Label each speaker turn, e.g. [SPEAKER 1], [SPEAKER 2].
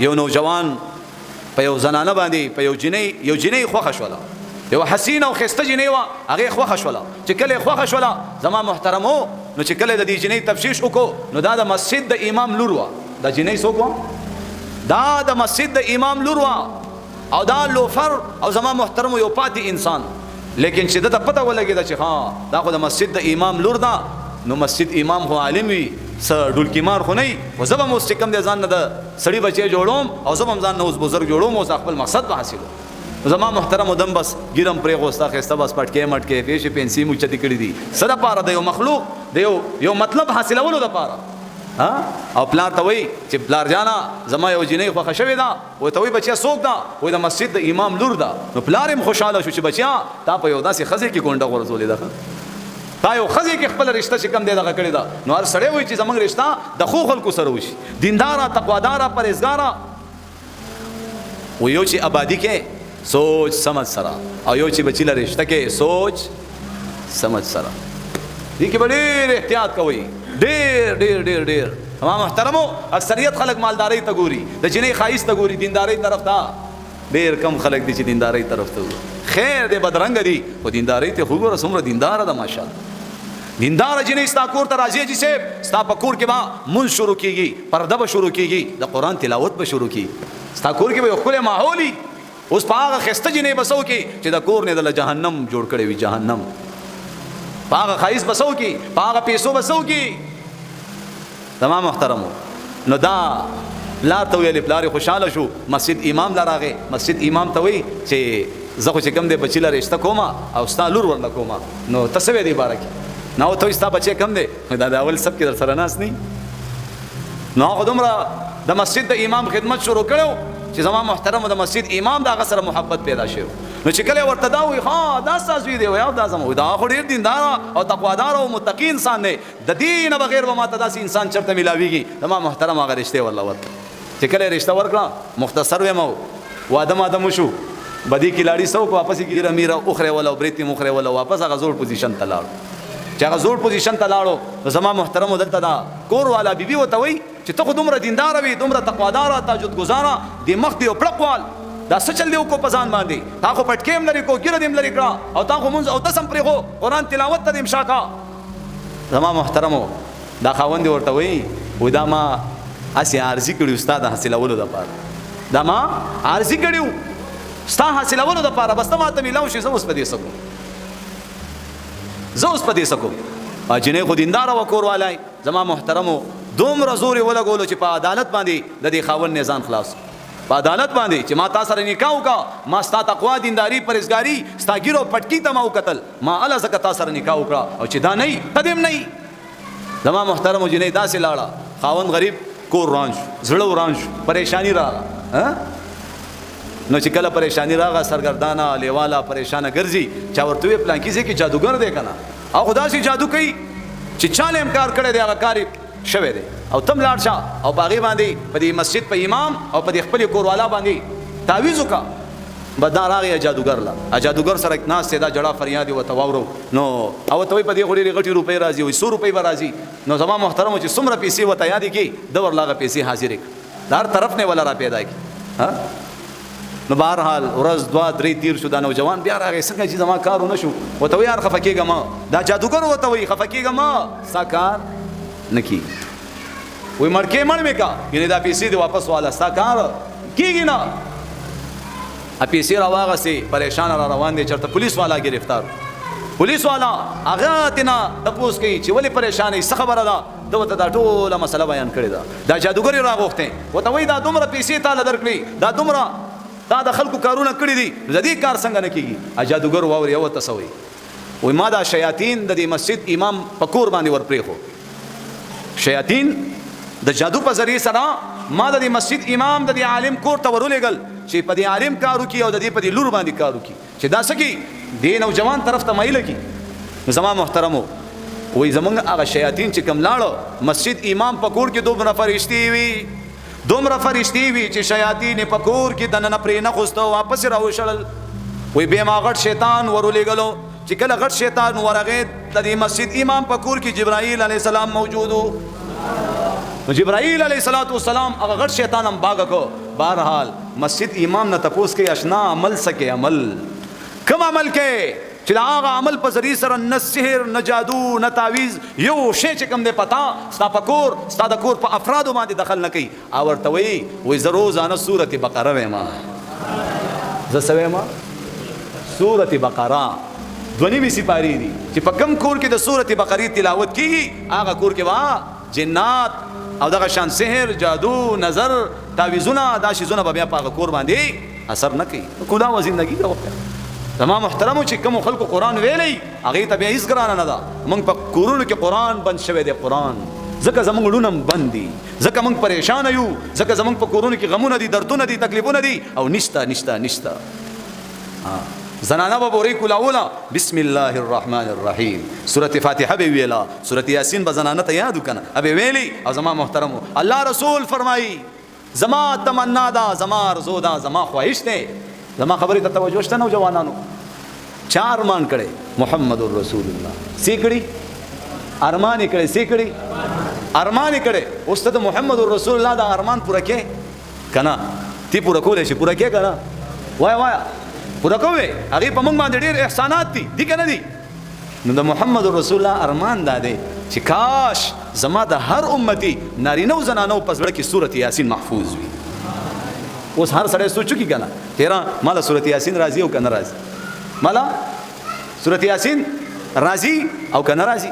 [SPEAKER 1] یو نوجوان په یو زنانه باندې په یو جنۍ خوښه شوله، یو حسینه او ښایسته جنۍ وه، هغې خوښه شوله. چې کله یې خوښه شوله زما محترمو، نو چې کله د دې جنۍ تفتیش وکړو نو دا د مسجد د امام لور وه. دا جنۍ څوک وه؟ دا د مسجد د امام لور وه، او دا لوفر او زما محترمو یو پاتې انسان. لیکن چې دته پته ولګېده چې ها دا خو د مسجد د امام لور ده، نو مسجد امام خو عالم وي، څه ډولکي مار خو نه وي. خو زه به هم اوس چې کوم دی ځان نه د سړي بچی جوړوم، او زه به هم ځان نه اوس بزرګ جوړوم، اوس خپل مقصد به حاصلوم. زما محترم دم بس ګیرم پرېغوسته ښایسته بس پټکې مټکې پیشې پنسي مو اوچتې کړي دي څه دپاره؟ د یو مخلوق د یو مطلب حاصلولو دپاره. او پلار ته وایي چې پلار جانه زما یو جنۍ خوښه شوې ده، ورته وایي بچیه څوک ده؟ وایي د مسجد د امام لور ده. نو پلار هم خوشحاله شو چې بچیا تا په یو داسې ښځې کې ګونډه غورځولې ده، تا یو ښځې کې خپله رشته چې کوم دی دغه کړې ده. نو هر سړی وایي چې زموږ رشته د ښو خلکو سره وشي، دینداره تقواداره پرهیزګاره. و یو چې آبادي کې سوچ سمجھ سره، او یو چې بچی له رشته کې سوچ سمجھ سره. دې کې به ډېر احتیاط کوئ، ډېر ډېر ډېر ډېر. ما محترمو اکثریت خلک مالدارۍ ته ګوري، د جنۍ ښایست ته ګوري، دیندارۍ طرف ته ډېر کم خلک دي چې دیندارۍ طرف ته ګوري. خیر دی بدرنګه دي، خو دیندارۍ ته خو ګوره څومره دینداره ده ماشاءالله. دینداره جنۍ ستا کور ته راځي چې صاحب ستا په کور کې به مونځ شروع کېږي، پرده به شروع کېږي، د قرآن تلاوت به شروع کېږي، ستا کور کې به یو ښکلی ماحول وي. اوس په هغه ښایسته جنۍ به څه وکړي چې د کور نه دله جهنم جوړ کړی وي، جهنم. په هغه ښایست به څه وکړي، په هغه پیسو به څه وکړي. زما محترمو نو دا پلار ته ویلې، پلار یې خوشحاله شو، مسجد امام له راغی. مسجد امام ته وایي چې زه خو چې کوم دی بچي له رشته کومه او ستا لور ورله کومه، نو ته څه وایې دې باره کې؟ نو ته وایي ستا بچی کم دی؟ دا د اول سب کې در سره ناست نه. نو هغه دومره د مسجد د امام خدمت شروع کړو چې زما محترمو د مسجد امام د هغه سره محبت پیدا شو. نو چې کله ورته دا وایي ها دا ستا زوی دی، وایي دا زما، دا خو ډېر دینداره او تقواداره او متقي انسان دی، د دې نه بغیر به ماته داسې انسان چېرته میلاویږي. زما محترم هغه رشتې ورله ورکړه. چې کله رشته ورکړه مختصر ویم، واده ماده مو شو، بدي کې لاړې څه وکړو، واپس یې ګیره میره وخرېوله او برېت یې وخرېوله، واپس هغه زوړ پوزیشن ته لاړو. چې هغه زوړ پوزیشن ته لاړو نو زما محترمو دلته دا کور والا بیبي ورته وایي چې ته خو دومره دینداره وي، دومره تقواداره، تهجد ګزاره، د مخ دی یو پړقوال، دا څه چل دی وکړو په ځان باندې؟ تا خو پټکې هم لرې کړو، ګیره دې هم لرې کړه، او تا خو مونځ او دس هم پرېښو، قرآن تلاوت ته دې هم شا کړه. زما محترمو دا خاوند یې ورته وایي وایي دا ما هسې عارضي کړي ستا د حاصلولو دپاره، دا ما عارضي کړي ستا حاصلولو دپاره، بس ته ماته میلاو شي، زه اوس په دې څه کوم، زه اوس په دې څه کوم. جنۍ خو دینداره وه کور والی. زما محترمو دومره زور یې ولګولو چې په عدالت باندې د دې خاوند نه ځان خلاص، په عدالت باندې چې ما تا سره نکاح وکړه، ما ستا تقوا دینداري پرهیزګاري ستا ګیرو پټکي ته ما وکتل، ما هله ځکه تا سره نکاح وکړه، او چې دا نه ته دې هم نه. زما محترمو جنۍ داسې لاړه، خاوند غریب کور وران شو، زړه وران شو، پریشانی راغله. نو چې کله پریشانی راغله سرګردانه لیواله پریشانه ګرځي، چا ورته ویل پلانکي ځای کې جادوګر دی که نه، او خو داسې جادو کوي چې چا له انکار کړی دی هغه کار شوی دی، او تم لاړ شه او په هغې باندې په دې مسجد په امام او په دې خپلې کوروالا باندې تعویض وکړه. بس دا راغی جادوګر له، جادوګر سره ناست دی، دا جړه فریاد یې ورته واورو. نو او ورته وایي په دې خو ډېرې غټې روپۍ راځي، وایي 100 روپۍ به راځي. نو زما محترمو چې څومره پیسې ورته یادې کړي، ده ورله هغه پیسې حاضرې کړه، د هر طرف نه یې وله را پیدا کړي. نو بهرحال ورځ دوه درې تیر شو، دا نوجوان بیا راغی، څنګه چې زما کار ونه شو، ورته وایي یار خفه کېږه مه، دا جادوګر ورته وایي خفه کېږه مه، ستا کار نه کېږي. وایي مړکې مړ مې کا، یعنې دا پیسې دې واپس واله، ستا کار کېږي نه. پیسې را واغستې، پریشانه را روان دی، چېرته پولیس والا ګرفتار، پولیس والا هغه تېنه تپوس کوي چې ولې پریشان یې، څه خبره ده؟ ده ورته دا ټوله مسله بیان کړې ده. دا جادوګر یې راغوښتې، ورته وایي دا دومره پیسې تاله درکړې، دا دومره تا د خلکو کارونه کړي دي، د دې کار څنګه نه کېږي؟ جادوګر واوري او ورته څه وایي؟ وایي ما دا شیاطین د دې مسجد امام په کور باندې ورپرېښو، شیاطین د جادو په ذریعې سره ما د دې مسجد امام د دې عالم کور ته ورولېږل چې په دې عالم کار وکړي او د دې په دې لور باندې کار وکړي، چې دا څه کړي دې نوجوان طرف ته میله کړي. زما محترمو وایي زمونږ هغه شیاطین چې کوم لاړو مسجد امام په کور کې دومره فرشتې وي، دومره فرشتې وي چې شیاطین په کور کې دننه پرې نه خوسته، واپس یې راوشړل. وایي بیا ما غټ شیطان ورولېږلو، چې کله غټ شیطان ورغی د دې مسجد امام په کور کې جبرائیل علیه السلام موجود و. जिब्राइल अलैहिस्सलाम हغه غټ شیطان هم باغ کو. بہرحال مسجد امام نه تپوس کې اشنا عمل سکے عمل کوم عمل کې چې هغه عمل په ذریعہ سره نه سحر نه جادو نه تعویز یو شی چې کوم دې پتا ستا پکور ستا د کور په افراد باندې دخل نه کوي او ورته وي زروزانه سورۃ بقره وېما زسوېما سورۃ بقره دونی می سپاری دي چې په کم کور کې د سورۃ بقره تلاوت کیږي هغه کور کې وا جنات او دغه شان سحر جادو نظر تعویذونه دا شیزونه به بیا په کور باندې اثر نه کوي. کولا و زندگی دا وکړه تمام محترمو چې کوم خلکو قران ویلې هغه ته بیا هیڅ ګرانه نه ده. موږ په کورونو کې قران بند شوی دی قران ځکه زموږ لونم بند دي ځکه موږ پریشان یو ځکه زموږ په کورونو کې غمونه دي دردونه دي تکلیفونه دي او نشتا زنانه به بوري کولاولا بسم الله الرحمن الرحیم سورۃ فاتحه به ویلا سورۃ یاسین به زنانه ته یاد وکنه ابه ویلی او زما محترمو الله رسول فرمایي زما تمنا دا زما ارزو دا زما خواهش ده زما خبرې ته توجه شته نو جوانانو چار مان کړي محمد رسول الله سیکړي ارمان کړي سیکړي ارمان کړي استاد محمد رسول الله دا ارمان پوره کې کنا تی پوره کولې شي پوره کې کنا وای پوره کوي هغه په موږ باندې ډېر احسانات دي کنه دي نو د محمد رسول الله ارمان دا دی چې کاش زما د هر امتی نارینه او زنانو په زړه کې سورۃ یاسین محفوظ وي. اوس هر سړی سوچو کی کنه تیرا مالا سورۃ یاسین راضی او کنه راضی مالا سورۃ یاسین راضی او کنه راضی